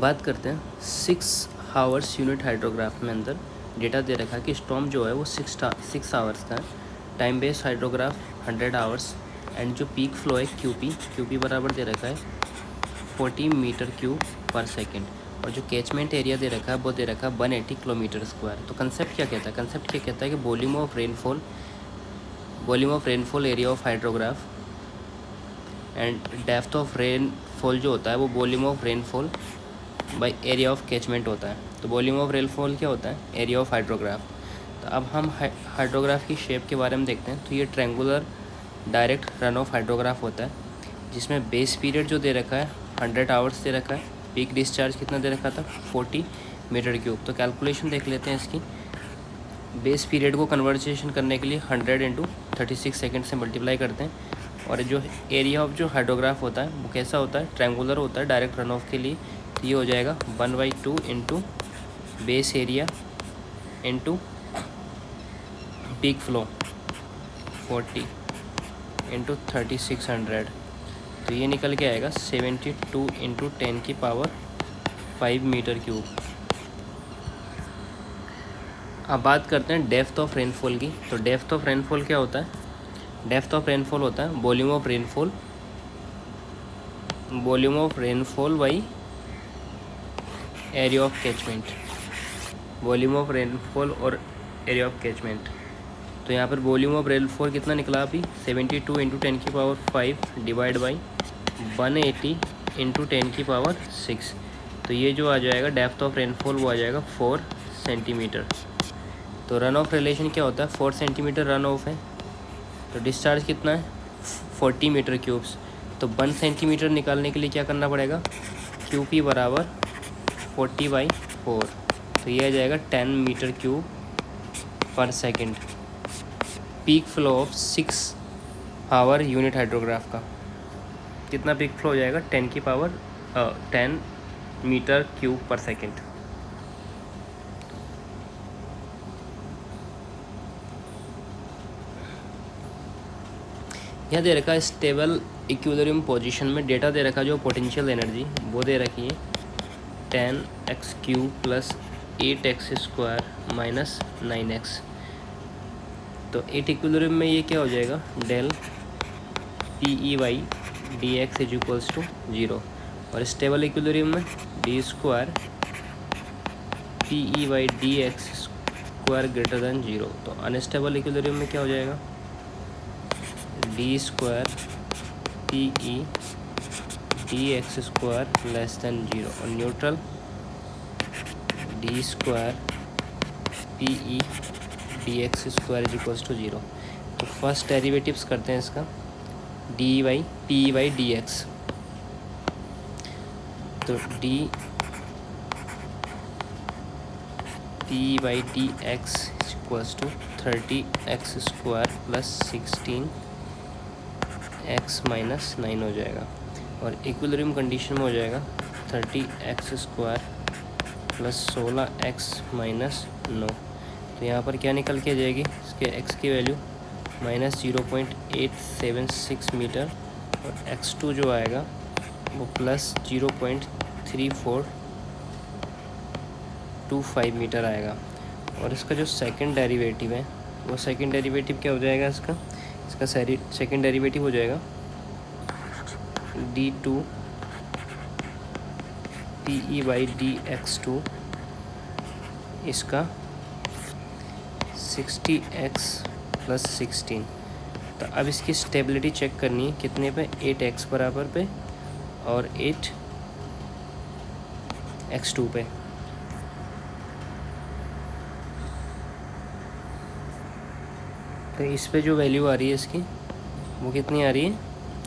बात करते हैं 6 आवर्स यूनिट हाइड्रोग्राफ में अंदर डेटा दे रखा है कि स्टॉर्म जो है वो 6 आवर्स का है। Time based hydrograph 100 hours and जो पीक फ्लो है क्यूपी बराबर दे रखा है 40 मीटर क्यूब पर सेकेंड और जो कैचमेंट एरिया दे रखा है वो दे रखा है 180 किलोमीटर स्क्वायर। तो कंसेप्ट क्या कहता है? कंसेप्ट क्या कहता है कि volume of rainfall area of hydrograph and depth of rainfall जो होता है वो volume of rainfall by area of catchment होता है। तो वॉल्यूम ऑफ रेनफॉल क्या होता है? Area of hydrograph. तो अब हम हाइड्रोग्राफ की शेप के बारे में देखते हैं। तो ये triangular direct run of hydrograph होता है जिसमें बेस पीरियड जो दे रखा है 100 आवर्स दे रखा है। पीक डिस्चार्ज कितना दे रखा था? 40 मीटर क्यूब। तो कैलकुलेशन देख लेते हैं इसकी। बेस पीरियड को कन्वर्सेशन करने के लिए 100 इंटू 36 सेकेंड से मल्टीप्लाई करते हैं और जो एरिया ऑफ जो हाइड्रोग्राफ होता है वो कैसा होता है? ट्रायंगुलर होता है डायरेक्ट रन ऑफ के लिए। तो ये हो जाएगा 1/2 into base area into peak flow 40 into 3600। तो ये निकल के आएगा 72 इंटू 10 की पावर 5 मीटर क्यूब। अब बात करते हैं डेप्थ ऑफ रेनफॉल की। तो डेप्थ ऑफ रेनफॉल क्या होता है? डेप्थ ऑफ रेनफॉल होता है volume of rainfall by area of catchment. Volume of rainfall और एरिया ऑफ कैचमेंट। तो यहाँ पर वॉल्यूम ऑफ रेनफॉल कितना निकला अभी? 72 इंटू 10 की पावर 5 डिवाइड बाई 180 इंटू 10 की पावर 6। तो ये जो आ जाएगा डेप्थ ऑफ रेनफॉल वो आ जाएगा 4 सेंटीमीटर। तो रन ऑफ रिलेशन क्या होता है? 4 सेंटीमीटर रन ऑफ है। तो डिस्चार्ज कितना है? 40 मीटर क्यूब्स। तो 1 सेंटीमीटर निकालने के लिए क्या करना पड़ेगा? क्यूपी बराबर 40/4। तो ये आ जाएगा 10 meter cube per second. Peak flow of 6 hour unit hydrograph का कितना पीक फ्लो हो जाएगा? 10 मीटर क्यूब पर सेकेंड। यहाँ दे रखा है स्टेबल इक्विलिब्रियम पोजीशन में डेटा दे रखा है जो पोटेंशियल एनर्जी वो दे रखी है 10x³ plus 8x² minus 9x। तो 8 इक्विलिब्रियम में ये क्या हो जाएगा? Del PE/dx is equals to 0 और स्टेबल इक्विलिब्रियम में d² PE/dx² ग्रेटर देन 0। तो अनस्टेबल इक्विलिब्रियम में क्या हो जाएगा? d² PE/dx² लेस देन 0 और neutral d² PE/dx² is equals to 0। तो फर्स्ट डेरिवेटिव्स करते हैं इसका PE/dx। तो PE/dx equals to 30x² plus 16x minus 9 हो जाएगा और इक्विलिब्रियम कंडीशन में हो जाएगा 30x² प्लस 16x माइनस 9। तो यहाँ पर क्या निकल के आ जाएगी? इसके x की वैल्यू -0.876 मीटर और x2 जो आएगा वो प्लस 0.3425 मीटर आएगा। और इसका जो सेकंड डेरिवेटिव है वो सेकंड डेरिवेटिव क्या हो जाएगा? इसका सेकंड डेरिवेटिव हो जाएगा d2 PE/dx2 इसका 60x प्लस 16। तो अब इसकी स्टेबिलिटी चेक करनी है कितने पे? 8x बराबर पे और 8x2 पे। तो इस पे जो वैल्यू आ रही है इसकी वो कितनी आ रही है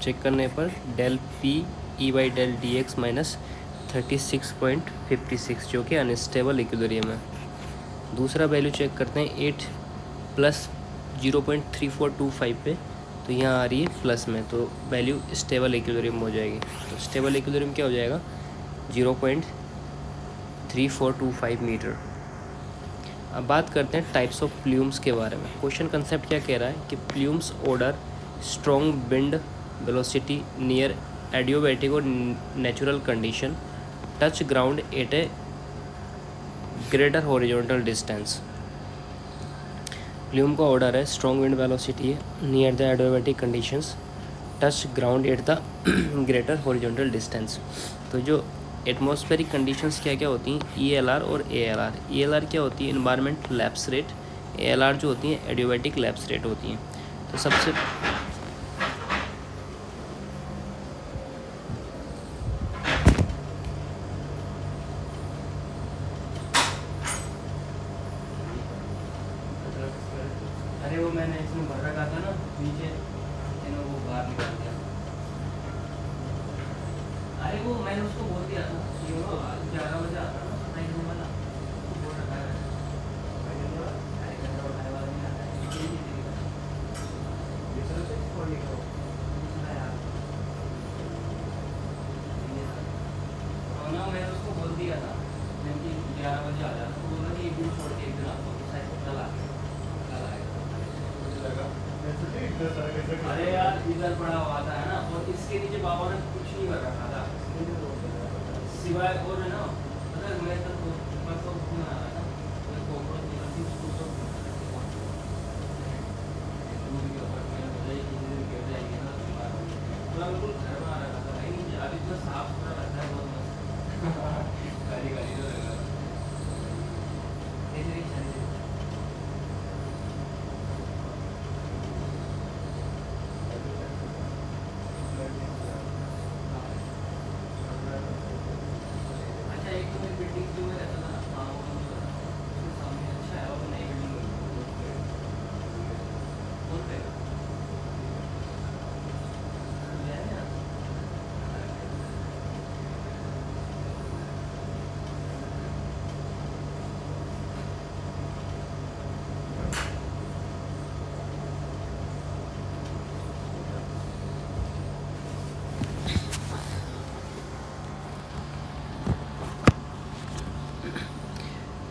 चेक करने पर? डेल PE/dx माइनस 36.56 जो कि अनस्टेबल इक्विलिब्रियम है। दूसरा वैल्यू चेक करते हैं 8 प्लस 0.3425 पे। तो यहाँ आ रही है प्लस में, तो वैल्यू स्टेबल इक्विलिब्रियम हो जाएगी। तो स्टेबल इक्विलिब्रियम क्या हो जाएगा? 0.3425 मीटर। अब बात करते हैं टाइप्स ऑफ प्ल्यूम्स के बारे में। क्वेश्चन कंसेप्ट क्या कह रहा है कि plumes order strong wind velocity near adiabatic और natural condition touch ground at a greater horizontal distance. Plume का ऑर्डर है, स्ट्रॉन्ग विंड वेलोसिटी है, near the adiabatic conditions, touch ground at the greater horizontal distance. तो जो atmospheric conditions क्या क्या होती हैं, ELR और ALR। ELR क्या होती है, इन्वायरमेंट लैप्स रेट। ALR जो होती हैं एडियाबैटिक लैप्स रेट होती हैं। तो सबसे अरे वो मैंने इसमें भर रखा था ना नीचे, वो बाहर निकाल दिया। अरे वो मैंने उसको बोल दिया था 11 बजे आता ना सफाई करने वाला, उसको बोल रखा है। ना मैंने उसको बोल दिया था कि 11 बजे आ जाना, तो बोला कि एक दिन छोड़ के एक दिन आता हूँ, कल आएगा। अरे यार इधर पड़ा हुआ था है ना, और इसके नीचे बाबा ने कुछ नहीं कर रखा था सिवाय और है ना, मतलब मैं तो बस तो बना रहा था, मैं कॉकरोच निकल थी उसको तो दूर के ऊपर मैंने बोला कि इधर गिर जाएगी ना तो मैं बिल्कुल घर बना रखा था भाई, अभी तो साफ सुथरा रहता है बहुत मस्त। गाली गाली तो लगा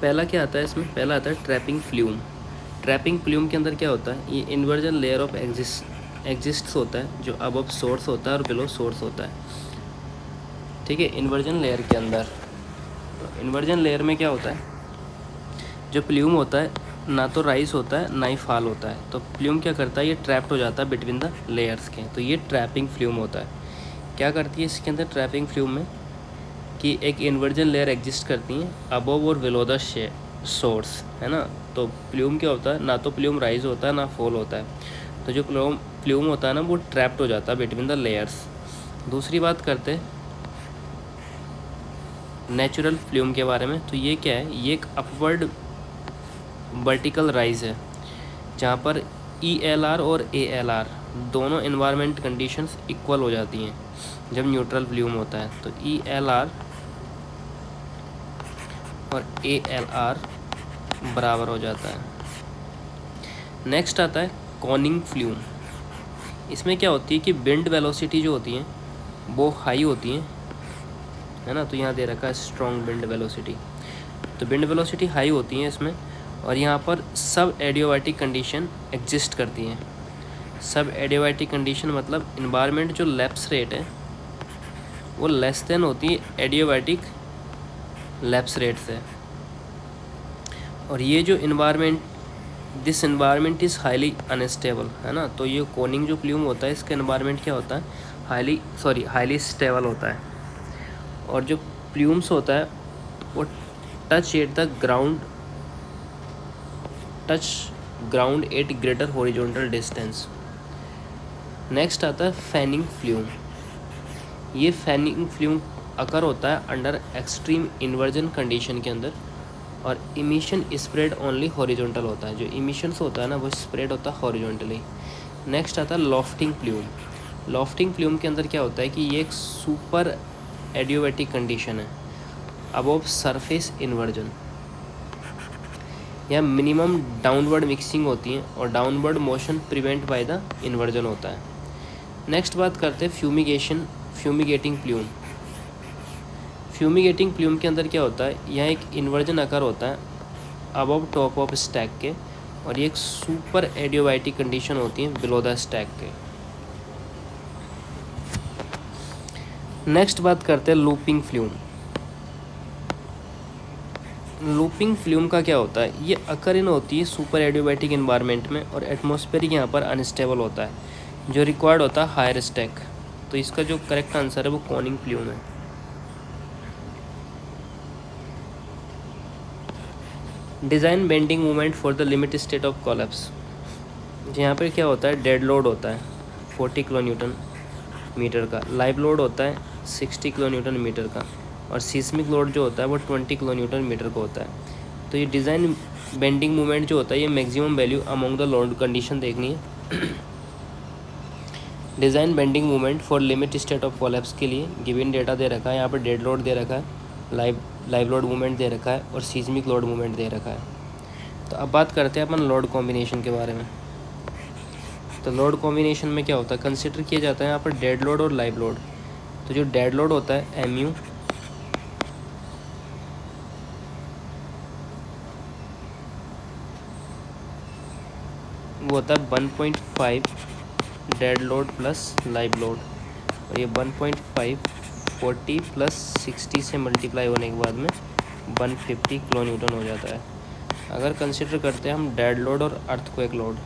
पहला क्या आता है इसमें, पहला आता है ट्रैपिंग फ्लूम। ट्रैपिंग फ्लूम के अंदर क्या होता है, ये इन्वर्जन लेयर ऑफ एग्जिस्ट्स होता है, जो अबव सोर्स होता है और बिलो सोर्स होता है। ठीक है, इन्वर्जन लेयर के अंदर, तो इन्वर्जन लेयर में क्या होता है, जो प्लूम होता है ना तो राइज होता है ना ही फॉल होता है। तो प्लूम क्या करता है, ये ट्रैप्ड हो जाता है बिटवीन द लेयर्स के, तो ये ट्रैपिंग फ्लूम होता है। क्या करती है इसके अंदर ट्रैपिंग फ्लूम में, कि एक इन्वर्जन लेयर एग्जिस्ट करती हैं अबव और बिलो द सोर्स, है ना। तो प्लूम क्या होता है, ना तो प्लूम राइज होता है ना फॉल होता है। तो जो प्लूम होता है ना, वो ट्रैप्ड हो जाता है बिटवीन द लेयर्स। दूसरी बात करते हैं नेचुरल प्लूम के बारे में। तो ये क्या है, ये एक अपवर्ड वर्टिकल राइज है, जहाँ पर ELR और ALR दोनों इन्वायरमेंट कंडीशंस इक्वल हो जाती हैं जब न्यूट्रल प्लूम होता है। तो ELR और ALR बराबर हो जाता है। नेक्स्ट आता है कॉनिंग फ्लूम। इसमें क्या होती है कि विंड वेलोसिटी जो होती है वो हाई होती है ना। तो यहाँ दे रखा है स्ट्रॉन्ग विंड वेलोसिटी, तो विंड वेलोसिटी हाई होती है इसमें, और यहाँ पर सब एडियाबैटिक कंडीशन एग्जिस्ट करती हैं। सब एडियाबैटिक कंडीशन मतलब इन्वायरमेंट जो लैप्स रेट है वो लेस देन होती है एडियाबैटिक लैप्स रेट से। और ये जो this environment is highly unstable, है ना। तो ये कोनिंग जो प्लूम होता है इसका इन्वायरमेंट क्या होता है, हाईली स्टेबल होता है। और जो प्लूम्स होता है वो touch ground eight greater horizontal distance. Next आता है फैनिंग फ्लूम। ये फैनिंग फ्लूम अकर होता है अंडर एक्सट्रीम इन्वर्जन कंडीशन के अंदर, और इमिशन स्प्रेड ओनली हॉरिजॉन्टल होता है। जो इमिशंस होता है ना वो स्प्रेड होता है हॉरिजॉन्टली। नेक्स्ट आता है लॉफ्टिंग प्लूम। लॉफ्टिंग प्लूम के अंदर क्या होता है कि ये एक सुपर एडियाबैटिक कंडीशन है अबव सरफेस इन्वर्जन। यहाँ मिनिमम डाउनवर्ड मिक्सिंग होती है और downward motion prevent by the inversion होता है। नेक्स्ट बात करते हैं फ्यूमिगेटिंग प्लूम। फ्यूमिगेटिंग प्लूम के अंदर क्या होता है, यहाँ एक इन्वर्जन अकर होता है अबव टॉप ऑफ स्टैक के, और ये एक सुपर एडियाबैटिक कंडीशन होती है बिलो द स्टैक के। नेक्स्ट बात करते हैं लूपिंग फ्लूम। लूपिंग फ्लूम का क्या होता है, ये अकर होती है सुपर एडियोबैटिक इन्वायरमेंट में और एटमॉस्फेरिक यहाँ पर अनस्टेबल होता है जो रिक्वायर्ड होता है हायर स्टैक। तो इसका जो करेक्ट आंसर है वो कॉनिंग फ्लूम है। Design bending movement for the limit state of collapse. यहाँ पर क्या होता है, डेड लोड होता है 40 किलो न्यूटन मीटर का, लाइव लोड होता है 60 किलो न्यूटन मीटर का, और सीस्मिक लोड जो होता है वो 20 किलो न्यूटन मीटर का होता है। तो ये डिज़ाइन बेंडिंग मूवमेंट जो होता है ये maximum value among the load condition देखनी है। Design bending movement for limit state of collapse के लिए गिवन डेटा दे रखा है, यहाँ पर डेड लोड दे रखा है, लाइव लोड मूवमेंट दे रखा है और सीस्मिक लोड मूवमेंट दे रखा है। तो अब बात करते हैं अपन लोड कॉम्बिनेशन के बारे में। तो लोड कॉम्बिनेशन में क्या होता है, कंसिडर किया जाता है यहाँ पर डेड लोड और लाइव लोड। तो जो डेड लोड होता है MU वो होता है 1.5 dead load plus live load, और ये 1.5 40 प्लस 60 से मल्टीप्लाई होने के बाद में 150 किलो न्यूटन हो जाता है। अगर कंसिडर करते हैं हम डेड लोड और अर्थक्वेक लोड,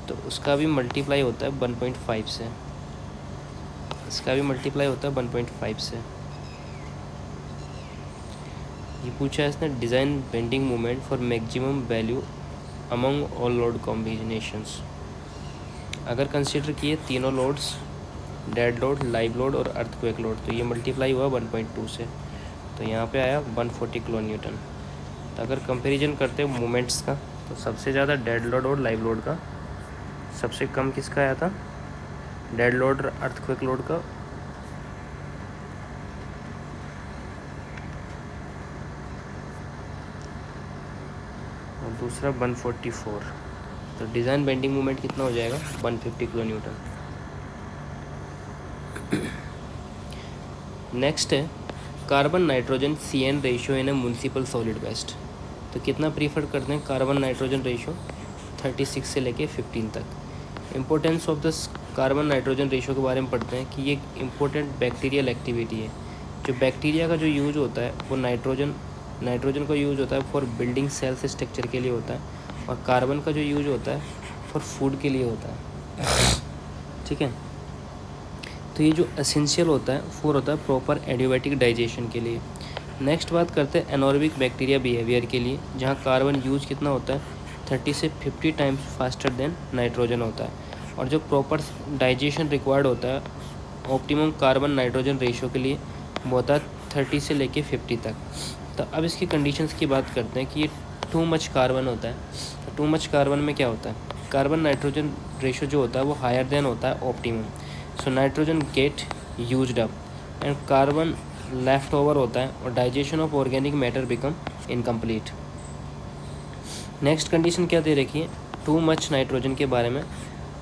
तो उसका भी मल्टीप्लाई होता है 1.5 से, इसका भी मल्टीप्लाई होता है 1.5 से। ये पूछा है इसने design bending movement for maximum value among all load combinations. अगर कंसिडर किए तीनों loads, dead load, live load और अर्थक्वेक लोड, तो ये मल्टीप्लाई हुआ 1.2 से, तो यहाँ पे आया 140 किलो न्यूटन। तो अगर कंपैरिजन करते हैं मोमेंट्स का, तो सबसे ज़्यादा डेड लोड और लाइव लोड का, सबसे कम किसका आया था, डेड लोड और अर्थक्वेक लोड का। और दूसरा 144। तो डिज़ाइन बेंडिंग मूवमेंट कितना हो जाएगा, 150 किलो न्यूटन। नेक्स्ट है carbon nitrogen CN ratio in a municipal solid waste. तो कितना प्रीफर करते हैं कार्बन नाइट्रोजन रेशियो, 36 से लेके 15 तक। Importance of the carbon nitrogen ratio के बारे में पढ़ते हैं कि ये इम्पोर्टेंट बैक्टीरियल एक्टिविटी है। जो बैक्टीरिया का जो यूज होता है वो नाइट्रोजन का यूज होता है फॉर बिल्डिंग सेल्स स्ट्रक्चर के लिए होता है, और कार्बन का जो यूज होता है फॉर फूड के लिए होता है। ठीक है, तो ये जो एसेंशियल होता है फॉर होता है प्रॉपर एडियोबैटिक डाइजेशन के लिए। नेक्स्ट बात करते हैं एनोरोबिक बैक्टीरिया बिहेवियर के लिए, जहाँ कार्बन यूज कितना होता है, 30 से 50 टाइम्स फास्टर देन नाइट्रोजन होता है, और जो प्रॉपर डाइजेशन रिक्वायर्ड होता है ऑप्टिमम कार्बन नाइट्रोजन रेशियो के लिए वो होता है 30 से लेके 50 तक। तो अब इसकी कंडीशंस की बात करते हैं कि ये टू मच कार्बन होता है। तो टू मच कार्बन में क्या होता है, कार्बन नाइट्रोजन रेशियो जो होता है वो हायर देन होता है optimum, so nitrogen get used up and carbon left over होता है, और digestion of organic matter become incomplete. Next condition क्या दे रखी है टू मच नाइट्रोजन के बारे में,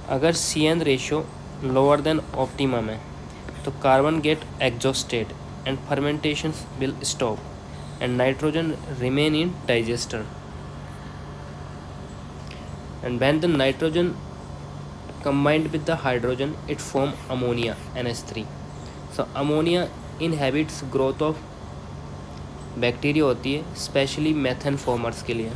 अगर CN ratio lower than optimum है तो carbon get exhausted and fermentation will stop and nitrogen remain in digester, and when the nitrogen combined with the hydrogen it form ammonia NH3। so ammonia inhibits growth of bacteria होती है specially methane formers के लिए।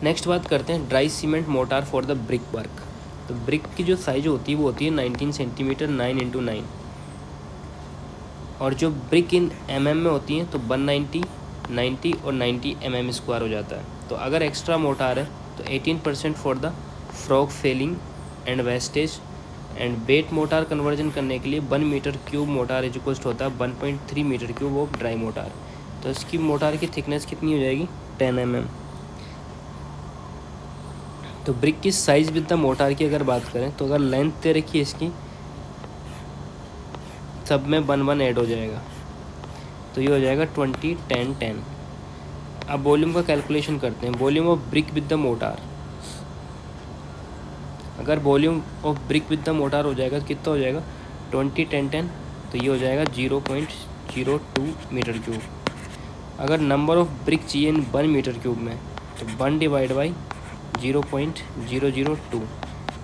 Next बात करते हैं dry cement motor for the brick work. तो brick की जो साइज होती है वो होती है 19 सेंटीमीटर 9x9, और जो ब्रिक इन mm में होती हैं तो 190, 90 और 90 mm स्क्वायर हो जाता है। तो अगर एक्स्ट्रा मोटार है तो 18% for the frog filling and wastage, and wet mortar conversion करने के लिए 1 meter cube mortar is equals होता है 1.3 meter cube of dry mortar. तो इसकी मोटार की थिकनेस कितनी हो जाएगी, 10 mm। तो ब्रिक की साइज विद द मोटार की अगर बात करें तो अगर लेंथ दे रखी है इसकी, सब में 1 ऐड हो जाएगा, तो ये हो जाएगा 20 10 10। अब वॉल्यूम का कैलकुलेशन करते हैं, volume of brick with the mortar. अगर volume of brick with the mortar हो जाएगा कितना हो जाएगा, 20 10 10, तो ये हो जाएगा 0.02 मीटर क्यूब। अगर नंबर ऑफ ब्रिक चाहिए 1 मीटर क्यूब में तो 1 डिवाइड बाई 0.002,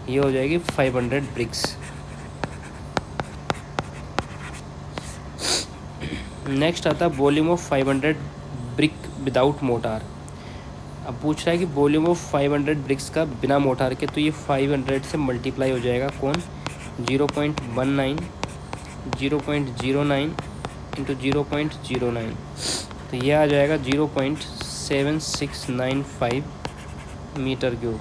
ये हो जाएगी 500 ब्रिक्स। नेक्स्ट आता है volume of 500 brick without motor. अब पूछ रहा है कि वॉल्यूम ऑफ 500 ब्रिक्स का बिना मोटार के, तो ये 500 से मल्टीप्लाई हो जाएगा कौन, 0.19 0.09 इंटू 0.09, तो ये आ जाएगा 0.7695 मीटर क्यूब।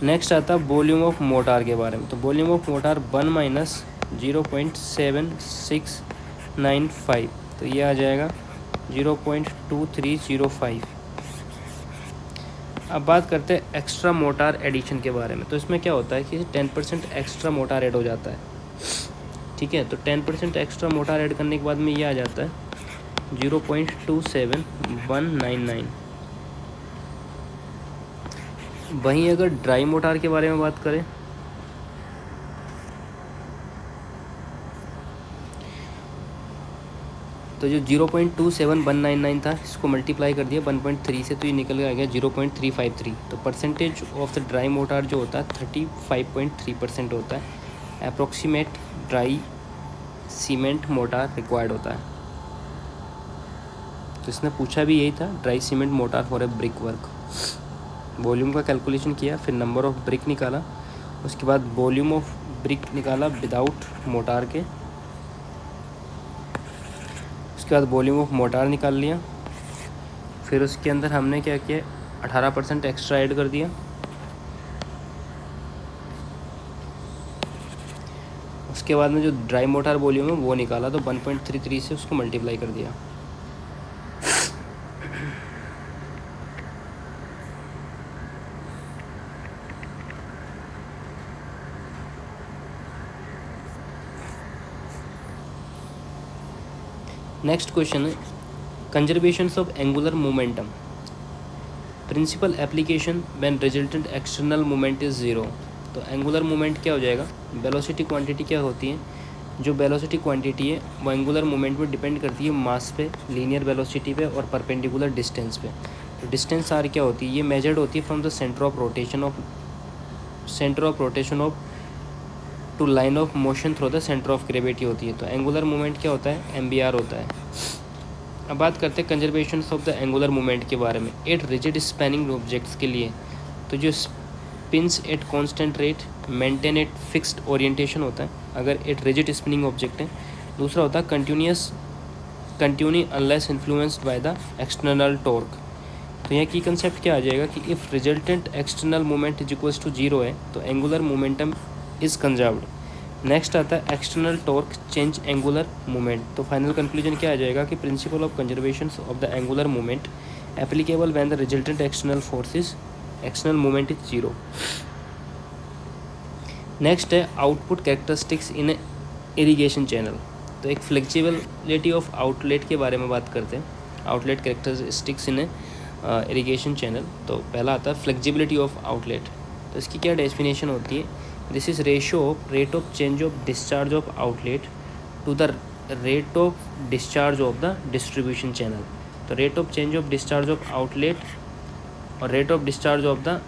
नेक्स्ट आता है वॉल्यूम ऑफ मोटार के बारे में। तो वॉल्यूम ऑफ मोटार 1 माइनस 0.7695, तो ये आ जाएगा 0.2305। अब बात करते हैं एक्स्ट्रा मोटार एडिशन के बारे में। तो इसमें क्या होता है कि 10% एक्स्ट्रा मोटार ऐड हो जाता है, ठीक है। तो 10% एक्स्ट्रा मोटार ऐड करने के बाद में ये आ जाता है 0.27199। वहीं अगर ड्राई मोटार के बारे में बात करें, तो जो 0.27199 था, इसको मल्टीप्लाई कर दिया 1.3 से, तो ये निकल के आ गया 0.353। तो percentage of the dry motor जो होता है 35.3% होता है। Approximate dry cement motor required होता है। तो इसने पूछा भी यही था, dry cement motor for a brick work. Volume का कैलकुलेशन किया, फिर नंबर ऑफ ब्रिक निकाला, उसके बाद वॉल्यूम ऑफ ब्रिक निकाला विदाउट मोटार के, उसके बाद वॉल्यूम ऑफ मोटार निकाल लिया, फिर उसके अंदर हमने क्या किया, 18% एक्स्ट्रा ऐड कर दिया, उसके बाद में जो ड्राई मोटार वॉल्यूम है वो निकाला, तो 1.33 से उसको मल्टीप्लाई कर दिया। नेक्स्ट क्वेश्चन है conservations of angular momentum, principle application when resultant external moment is zero. तो एंगुलर मोमेंट क्या हो जाएगा, वेलोसिटी क्वांटिटी क्या होती है, जो वेलोसिटी क्वांटिटी है वो एंगुलर मोमेंट पे डिपेंड करती है मास पे, लीनियर वेलोसिटी पे और परपेंडिकुलर डिस्टेंस पे। तो डिस्टेंस आर क्या होती है, ये मेजर्ड होती है from the centre of rotation of to line of motion through the centre of gravity होती है। तो एंगुलर मोमेंट क्या होता है, MBR होता है। अब बात करते हैं conservation of the angular moment के बारे में। एट रिजिड स्पैनिंग ऑब्जेक्ट्स के लिए, तो जो spins at constant rate maintain at fixed orientation होता है, अगर एट रिजिड स्पिनिंग ऑब्जेक्ट है। दूसरा होता है continue unless influenced by the external torque. तो यहाँ की कंसेप्ट क्या आ जाएगा कि if resultant external moment is equals to zero है, तो angular momentum is conserved. Next आता है external torque change angular moment. तो फाइनल कंक्लूजन क्या आ जाएगा कि principle of conservation of the angular moment applicable when the resultant external moment is zero. Next है output characteristics in irrigation channel. तो एक फ्लेक्सिबिलिटी ऑफ आउटलेट के बारे में बात करते हैं, outlet characteristics in irrigation channel. तो पहला आता है फ्लेक्सिबिलिटी ऑफ आउटलेट। तो इसकी क्या डेफिनेशन होती है, this is rate of change of discharge of outlet to the rate of discharge of the distribution channel. तो rate of change of discharge of outlet और rate of discharge of the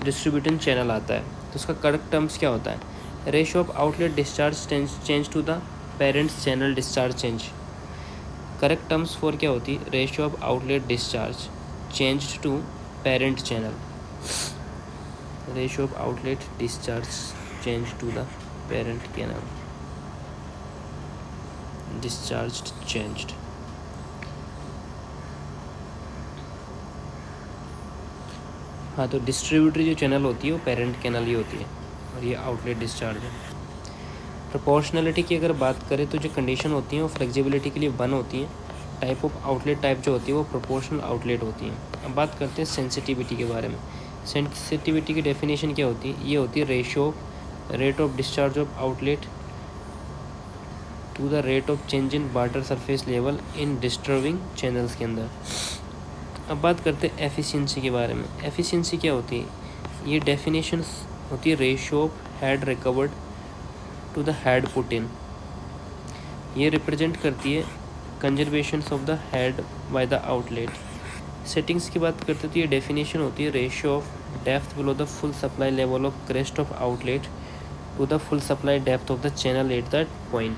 distribution channel आता है। तो उसका correct terms क्या होता है, ratio of outlet discharge change to the parents channel discharge change. Correct terms for क्या होती है, ratio of outlet discharge change to parent channel, ratio of outlet discharge change to the parent channel discharge changed. हाँ, तो distributary जो channel होती है वो parent canal ही होती है और ये आउटलेट डिस्चार्ज है। प्रोपोर्शनलिटी की अगर बात करें तो जो कंडीशन होती है वो फ्लेक्सिबिलिटी के लिए 1 होती है। टाइप ऑफ आउटलेट टाइप जो होती है वो प्रोपोर्शनल आउटलेट होती है। अब बात करते हैं सेंसिटिविटी के बारे में। सेंसिटिविटी की डेफिनेशन क्या होती है, ये होती है rate of discharge of outlet to the rate of change in water surface level in disturbing channels के अंदर। अब बात करते हैं एफिशिएंसी के बारे में। एफिशिएंसी क्या होती है, ये डेफिनेशन होती है ratio of head recovered to the head put in. ये रिप्रेजेंट करती है conservation of the head by the outlet. Settings की बात करते तो ये डेफिनेशन होती है ratio of depth below the full supply level of crest of outlet to the full supply depth of the channel at that point.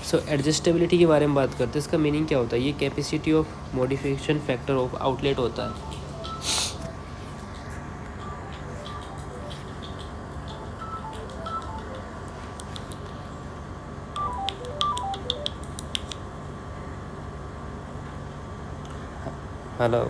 So adjustability के बारे में बात करते हैं। इसका मीनिंग क्या होता है? ये capacity of modification factor of outlet होता है। हेलो।